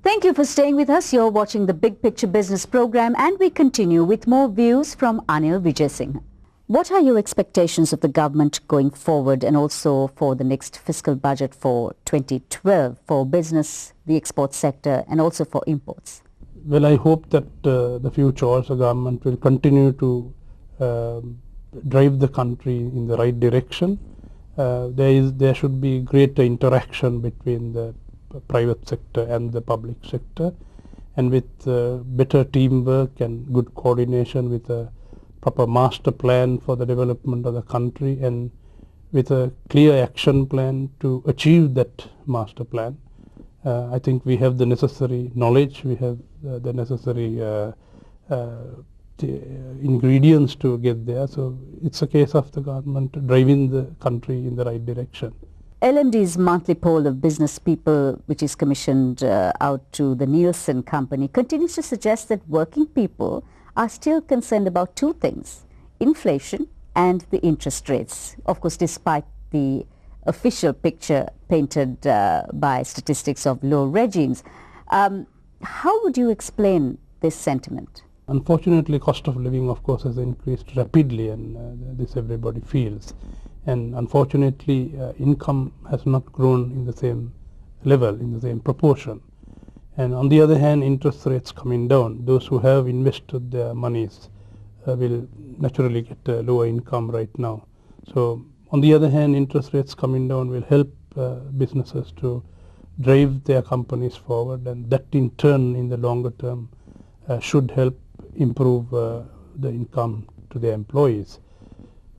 Thank you for staying with us. You're watching the Big Picture Business Program, and we continue with more views from Anil Vijay Singh. What are your expectations of the government going forward and also for the next fiscal budget for 2012 for business, the export sector and also for imports? Well, I hope that the future also government will continue to drive the country in the right direction. There should be greater interaction between the private sector and the public sector, and with better teamwork and good coordination with a proper master plan for the development of the country and with a clear action plan to achieve that master plan. I think we have the necessary knowledge, we have the necessary ingredients to get there. So it's a case of the government driving the country in the right direction. LMD's monthly poll of business people, which is commissioned out to the Nielsen company, continues to suggest that working people are still concerned about two things: inflation and the interest rates. Of course, despite the official picture painted by statistics of low regimes. How would you explain this sentiment? Unfortunately, cost of living, of course, has increased rapidly, and this everybody feels. And unfortunately, income has not grown in the same level, in the same proportion. And on the other hand, interest rates coming down. Those who have invested their monies will naturally get a lower income right now. So on the other hand, interest rates coming down will help businesses to drive their companies forward, and that in turn, in the longer term, should help improve the income to their employees.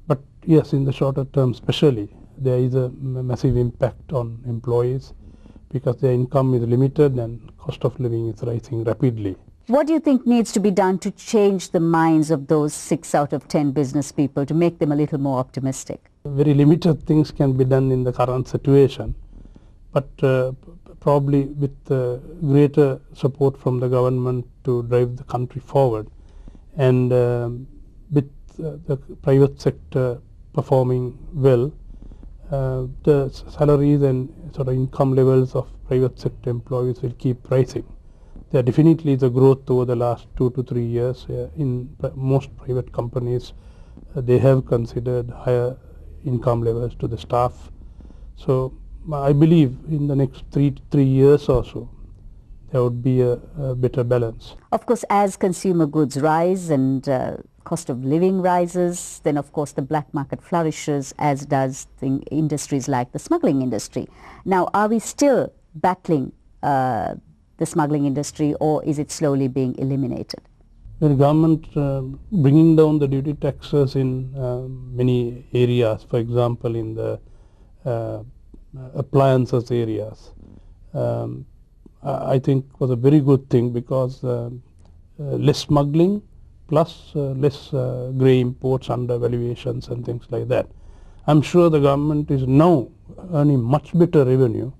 But yes, in the shorter term especially, there is a massive impact on employees because their income is limited and cost of living is rising rapidly. What do you think needs to be done to change the minds of those 6 out of 10 business people to make them a little more optimistic? Very limited things can be done in the current situation, but probably with greater support from the government to drive the country forward, and with the private sector performing well, the salaries and sort of income levels of private sector employees will keep rising. There definitely is a growth over the last 2 to 3 years. In most private companies, they have considered higher income levels to the staff. So I believe in the next 3 years or so, there would be a better balance. Of course, as consumer goods rise and cost of living rises, then of course the black market flourishes, as does industries like the smuggling industry. Now, are we still battling the smuggling industry, or is it slowly being eliminated? The government bringing down the duty taxes in many areas, for example in the appliances areas, I think was a very good thing, because less smuggling plus less grey imports under valuations and things like that. I'm sure the government is now earning much better revenue,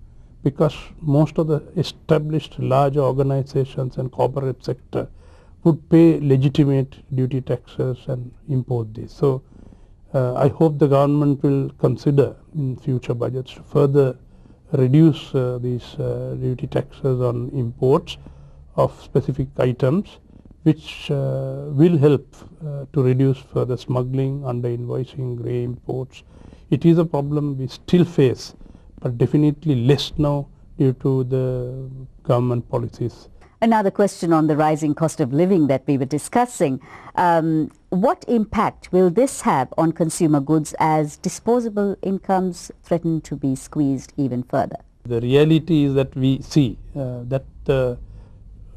because most of the established large organizations and corporate sector would pay legitimate duty taxes and import this. So I hope the government will consider in future budgets to further reduce these duty taxes on imports of specific items, which will help to reduce further smuggling, under invoicing, grey imports. It is a problem we still face, but definitely less now due to the government policies. Another question on the rising cost of living that we were discussing. What impact will this have on consumer goods as disposable incomes threaten to be squeezed even further? The reality is that we see that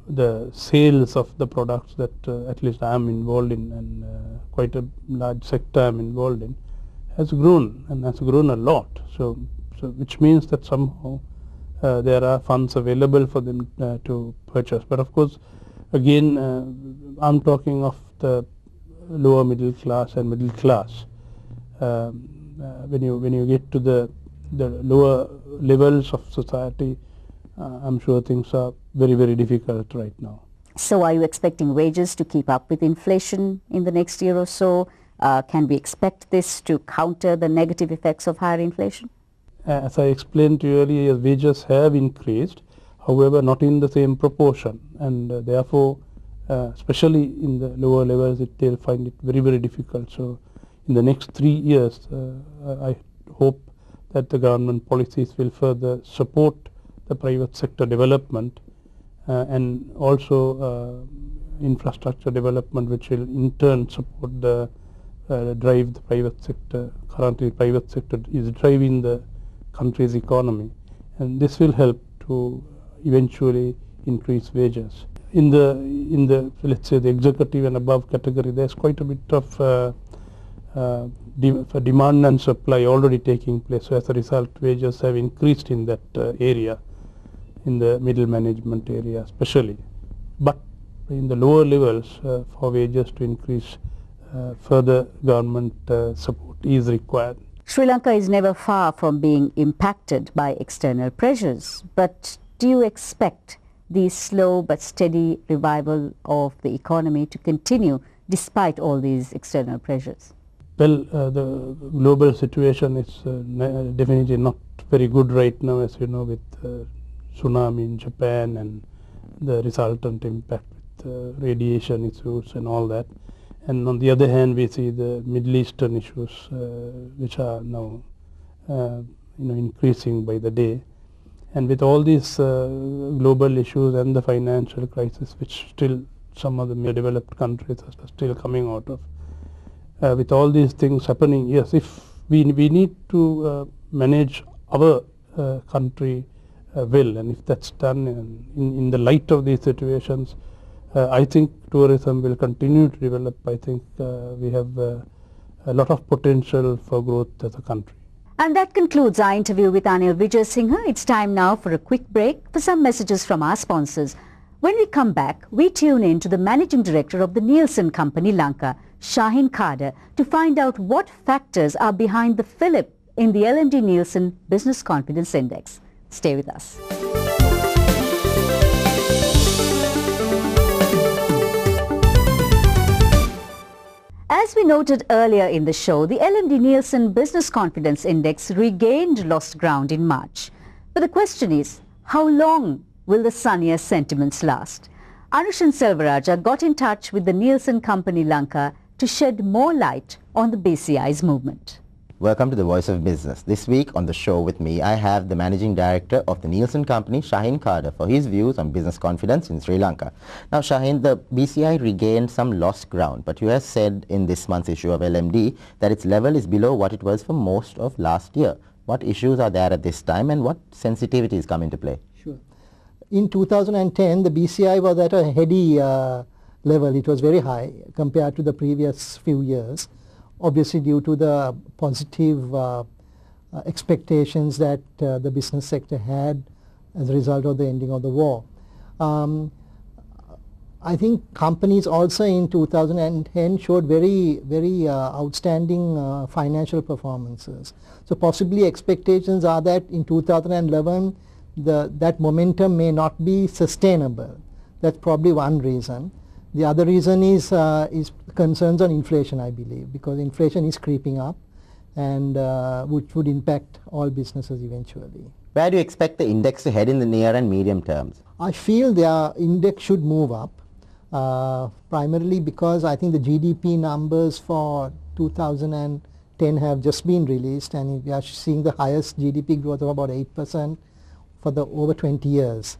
the sales of the products that at least I am involved in, and quite a large sector I am involved in, has grown, and has grown a lot. So which means that somehow there are funds available for them to purchase. But of course, again, I'm talking of the lower middle class and middle class. When you get to the lower levels of society, I'm sure things are very, very difficult right now. So are you expecting wages to keep up with inflation in the next year or so? Can we expect this to counter the negative effects of higher inflation? As I explained to you earlier, wages have increased. however not in the same proportion, and therefore especially in the lower levels they'll find it very, very difficult. So in the next 3 years I hope that the government policies will further support the private sector development and also infrastructure development, which will in turn support the drive the private sector. Currently private sector is driving the country's economy, and this will help to eventually increase wages. In the let's say the executive and above category, there's quite a bit of demand and supply already taking place. So as a result, wages have increased in that area, in the middle management area especially. But in the lower levels, for wages to increase, further government support is required. Sri Lanka is never far from being impacted by external pressures, but do you expect the slow but steady revival of the economy to continue despite all these external pressures? Well, the global situation is definitely not very good right now, as you know, with tsunami in Japan and the resultant impact with radiation issues and all that. And on the other hand, we see the Middle Eastern issues which are now increasing by the day. And with all these global issues and the financial crisis, which still some of the more developed countries are still coming out of, with all these things happening, yes, if we need to manage our country well, and if that's done in the light of these situations, I think tourism will continue to develop. I think we have a lot of potential for growth as a country. And that concludes our interview with Anil Vijayasinghe. It's time now for a quick break for some messages from our sponsors. When we come back, we tune in to the Managing Director of the Nielsen Company Lanka, Shaheen Khadr, to find out what factors are behind the fillip in the LMD Nielsen Business Confidence Index. Stay with us. As we noted earlier in the show, the LMD Nielsen Business Confidence Index regained lost ground in March. But the question is, how long will the sunnier sentiments last? Anushan Selvaraja got in touch with the Nielsen Company Lanka to shed more light on the BCI's movement. Welcome to the Voice of Business. This week on the show with me, I have the Managing Director of the Nielsen Company, Shaheen Khadr, for his views on business confidence in Sri Lanka. Now, Shaheen, the BCI regained some lost ground, but you have said in this month's issue of LMD that its level is below what it was for most of last year. What issues are there at this time, and what sensitivities come into play? Sure. In 2010, the BCI was at a heady level. It was very high compared to the previous few years, obviously due to the positive expectations that the business sector had as a result of the ending of the war. I think companies also in 2010 showed very outstanding financial performances. So possibly expectations are that in 2011 that momentum may not be sustainable. That's probably one reason. The other reason is concerns on inflation, I believe, because inflation is creeping up, and which would impact all businesses eventually. Where do you expect the index to head in the near and medium terms? I feel the index should move up, primarily because I think the GDP numbers for 2010 have just been released, and we are seeing the highest GDP growth of about 8% for the over 20 years.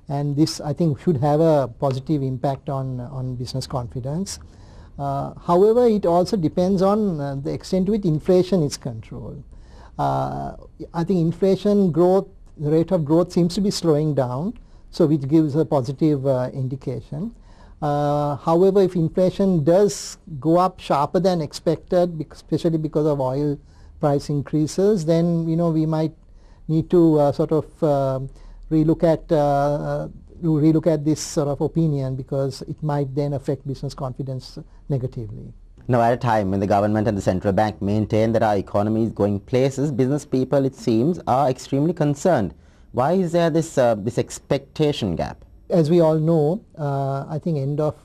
And this, I think, should have a positive impact on business confidence. However, it also depends on the extent to which inflation is controlled. I think inflation growth, the rate of growth seems to be slowing down, so which gives a positive indication. However, if inflation does go up sharper than expected, especially because of oil price increases, then we might need to sort of relook at this sort of opinion, because it might then affect business confidence negatively. Now, at a time when the government and the central bank maintain that our economy is going places, business people, it seems, are extremely concerned. Why is there this expectation gap? As we all know, I think end of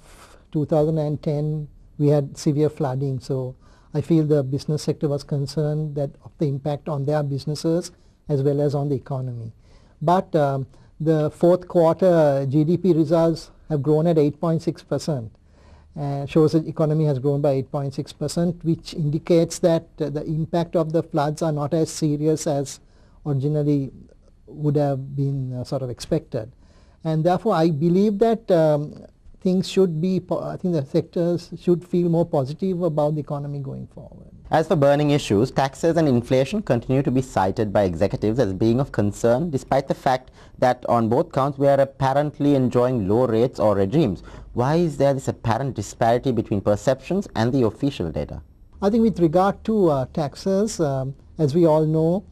2010 we had severe flooding, so I feel the business sector was concerned that of the impact on their businesses as well as on the economy. But the fourth quarter GDP results have grown at 8.6%. Shows that economy has grown by 8.6%, which indicates that the impact of the floods are not as serious as originally would have been sort of expected. And therefore, I believe that things should be, I think the sectors should feel more positive about the economy going forward. As for burning issues, taxes and inflation continue to be cited by executives as being of concern, despite the fact that on both counts we are apparently enjoying low rates or regimes. Why is there this apparent disparity between perceptions and the official data? I think with regard to taxes, as we all know,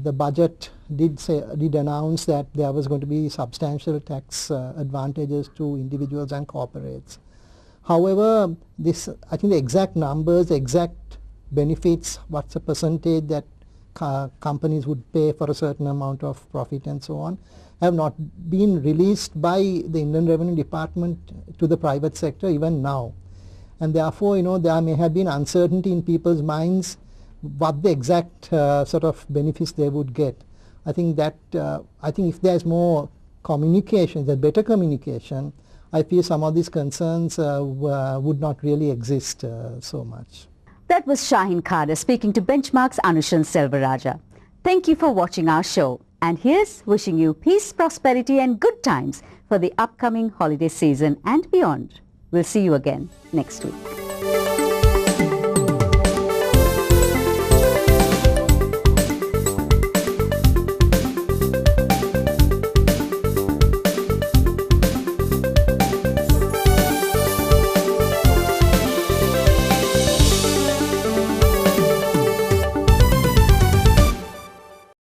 the budget did announce that there was going to be substantial tax advantages to individuals and corporates. However, I think the exact numbers, the exact benefits, what's the percentage that companies would pay for a certain amount of profit and so on, have not been released by the Indian Revenue Department to the private sector even now. And therefore, there may have been uncertainty in people's minds what the exact sort of benefits they would get. I think if there's more communication, there's better communication, I feel some of these concerns would not really exist so much. That was Shaheen Khadr speaking to Benchmark's Anushan Selvaraja. Thank you for watching our show. And here's wishing you peace, prosperity and good times for the upcoming holiday season and beyond. We'll see you again next week.